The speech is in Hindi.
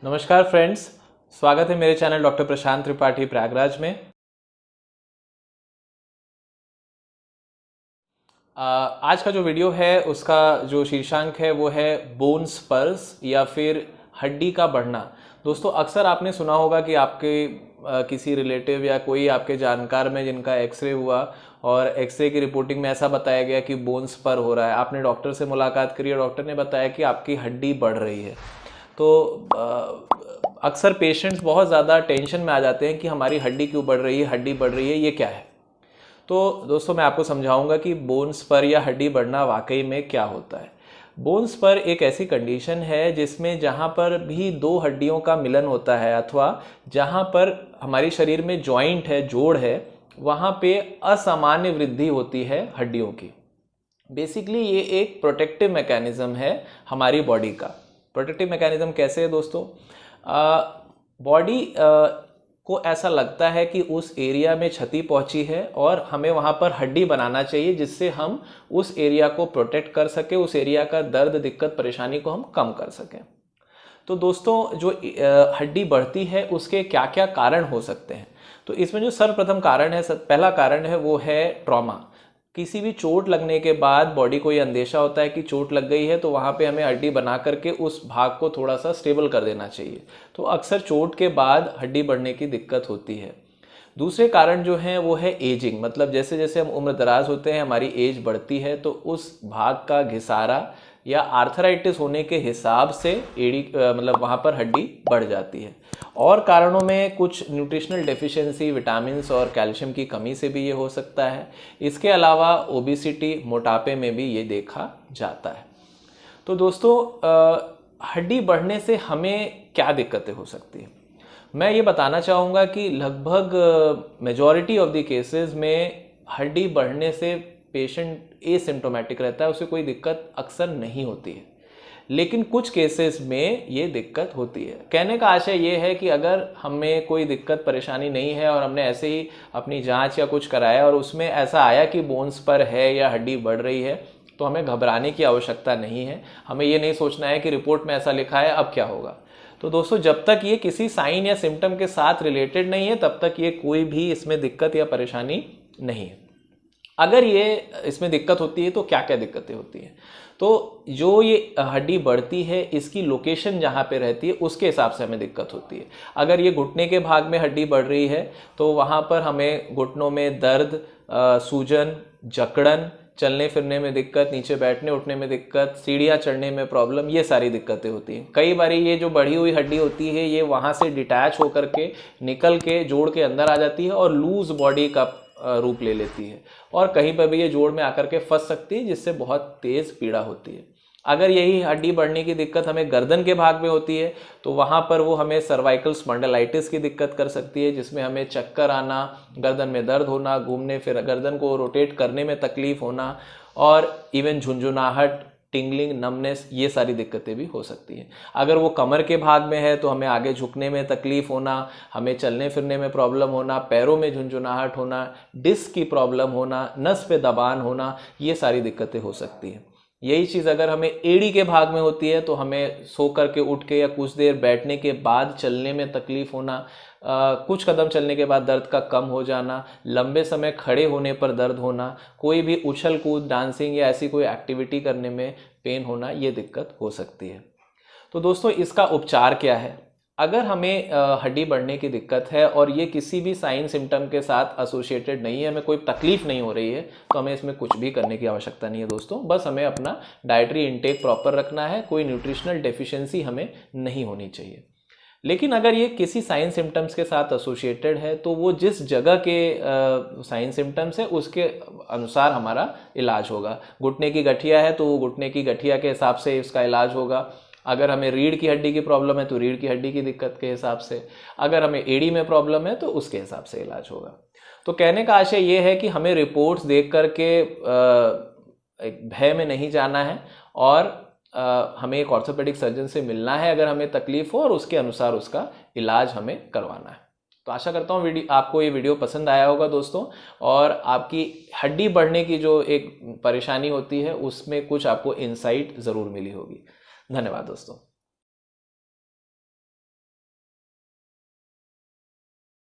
नमस्कार फ्रेंड्स, स्वागत है मेरे चैनल डॉक्टर प्रशांत त्रिपाठी प्रयागराज में। आज का जो वीडियो है उसका जो शीर्षांक है वो है बोन स्पर्स या फिर हड्डी का बढ़ना। दोस्तों, अक्सर आपने सुना होगा कि आपके किसी रिलेटिव या कोई आपके जानकार में जिनका एक्सरे हुआ और एक्सरे की रिपोर्टिंग में ऐसा बताया गया कि बोन स्पर हो रहा है। आपने डॉक्टर से मुलाकात करी और डॉक्टर ने बताया कि आपकी हड्डी बढ़ रही है। तो अक्सर पेशेंट्स बहुत ज़्यादा टेंशन में आ जाते हैं कि हमारी हड्डी क्यों बढ़ रही है, हड्डी बढ़ रही है, ये क्या है। तो दोस्तों, मैं आपको समझाऊंगा कि बोन स्पर या हड्डी बढ़ना वाकई में क्या होता है। बोन स्पर एक ऐसी कंडीशन है जिसमें जहाँ पर भी दो हड्डियों का मिलन होता है अथवा जहाँ पर हमारे शरीर में जॉइंट है, जोड़ है, वहाँ पे असामान्य वृद्धि होती है हड्डियों की। बेसिकली ये एक प्रोटेक्टिव मैकेनिज्म है हमारी बॉडी का। प्रोटेक्टिव मैकेनिज्म कैसे है दोस्तों? बॉडी को ऐसा लगता है कि उस एरिया में क्षति पहुंची है और हमें वहां पर हड्डी बनाना चाहिए जिससे हम उस एरिया को प्रोटेक्ट कर सके, उस एरिया का दर्द, दिक्कत, परेशानी को हम कम कर सकें। तो दोस्तों, जो हड्डी बढ़ती है उसके क्या क्या कारण हो सकते हैं? तो इसमें जो सर्वप्रथम कारण है, पहला कारण है वो है ट्रॉमा। किसी भी चोट लगने के बाद बॉडी को ये अंदेशा होता है कि चोट लग गई है, तो वहाँ पे हमें हड्डी बना करके उस भाग को थोड़ा सा स्टेबल कर देना चाहिए। तो अक्सर चोट के बाद हड्डी बढ़ने की दिक्कत होती है। दूसरे कारण जो हैं वो है एजिंग, मतलब जैसे जैसे हम उम्र दराज होते हैं, हमारी एज बढ़ती है, तो उस भाग का घिसारा या आर्थराइटिस होने के हिसाब से एड़ी मतलब वहाँ पर हड्डी बढ़ जाती है। और कारणों में कुछ न्यूट्रिशनल डेफिशिएंसी, विटामिन्स और कैल्शियम की कमी से भी ये हो सकता है। इसके अलावा ओबेसिटी, मोटापे में भी ये देखा जाता है। तो दोस्तों, हड्डी बढ़ने से हमें क्या दिक्कतें हो सकती हैं? मैं ये बताना चाहूँगा कि लगभग मेजॉरिटी ऑफ द केसेस में हड्डी बढ़ने से पेशेंट एसिम्प्टोमेटिक रहता है, उसे कोई दिक्कत अक्सर नहीं होती है। लेकिन कुछ केसेस में ये दिक्कत होती है। कहने का आशय ये है कि अगर हमें कोई दिक्कत परेशानी नहीं है और हमने ऐसे ही अपनी जांच या कुछ कराया और उसमें ऐसा आया कि बोन्स पर है या हड्डी बढ़ रही है, तो हमें घबराने की आवश्यकता नहीं है। हमें ये नहीं सोचना है कि रिपोर्ट में ऐसा लिखा है, अब क्या होगा। तो दोस्तों, जब तक ये किसी साइन या सिम्टम के साथ रिलेटेड नहीं है तब तक ये कोई भी इसमें दिक्कत या परेशानी नहीं है। अगर ये इसमें दिक्कत होती है तो क्या क्या दिक्कतें होती हैं? तो जो ये हड्डी बढ़ती है इसकी लोकेशन जहाँ पे रहती है उसके हिसाब से हमें दिक्कत होती है। अगर ये घुटने के भाग में हड्डी बढ़ रही है तो वहाँ पर हमें घुटनों में दर्द, सूजन, जकड़न, चलने फिरने में दिक्कत, नीचे बैठने उठने में दिक्कत, सीढ़ियाँ चढ़ने में प्रॉब्लम, ये सारी दिक्कतें होती हैं। कई बार ये जो बढ़ी हुई हड्डी होती है ये वहाँ से डिटैच होकर के निकल के जोड़ के अंदर आ जाती है और लूज बॉडी का रूप ले लेती है और कहीं पर भी ये जोड़ में आकर के फंस सकती है, जिससे बहुत तेज पीड़ा होती है। अगर यही हड्डी बढ़ने की दिक्कत हमें गर्दन के भाग में होती है तो वहाँ पर वो हमें सर्वाइकल स्पॉन्डिलाइटिस की दिक्कत कर सकती है, जिसमें हमें चक्कर आना, गर्दन में दर्द होना, घूमने फिर गर्दन को रोटेट करने में तकलीफ होना और इवन झुंझुनाहट, टिंगलिंग, नमनेस, ये सारी दिक्कतें भी हो सकती हैं। अगर वो कमर के भाग में है तो हमें आगे झुकने में तकलीफ होना, हमें चलने फिरने में प्रॉब्लम होना, पैरों में झुंझुनाहट होना, डिस्क की प्रॉब्लम होना, नस पे दबान होना, ये सारी दिक्कतें हो सकती हैं। यही चीज़ अगर हमें एड़ी के भाग में होती है तो हमें सो करके उठ के या कुछ देर बैठने के बाद चलने में तकलीफ होना, कुछ कदम चलने के बाद दर्द का कम हो जाना, लंबे समय खड़े होने पर दर्द होना, कोई भी उछल कूद, डांसिंग या ऐसी कोई एक्टिविटी करने में पेन होना, ये दिक्कत हो सकती है। तो दोस्तों, इसका उपचार क्या है? अगर हमें हड्डी बढ़ने की दिक्कत है और ये किसी भी साइन सिम्टम के साथ एसोसिएटेड नहीं है, हमें कोई तकलीफ नहीं हो रही है, तो हमें इसमें कुछ भी करने की आवश्यकता नहीं है दोस्तों। बस हमें अपना डाइटरी इंटेक प्रॉपर रखना है, कोई न्यूट्रिशनल डेफिशिएंसी हमें नहीं होनी चाहिए। लेकिन अगर ये किसी साइन सिम्टम्स के साथ एसोसिएटेड है तो वो जिस जगह के साइन सिम्टम्स है उसके अनुसार हमारा इलाज होगा। घुटने की गठिया है तो घुटने की गठिया के हिसाब से इसका इलाज होगा। अगर हमें रीढ़ की हड्डी की प्रॉब्लम है तो रीढ़ की हड्डी की दिक्कत के हिसाब से, अगर हमें एड़ी में प्रॉब्लम है तो उसके हिसाब से इलाज होगा। तो कहने का आशय ये है कि हमें रिपोर्ट्स देख करके एक भय में नहीं जाना है और हमें एक ऑर्थोपेडिक सर्जन से मिलना है अगर हमें तकलीफ हो और उसके अनुसार उसका इलाज हमें करवाना है। तो आशा करता हूँ आपको ये वीडियो पसंद आया होगा दोस्तों, और आपकी हड्डी बढ़ने की जो एक परेशानी होती है उसमें कुछ आपको इंसाइट ज़रूर मिली होगी। धन्यवाद दोस्तों।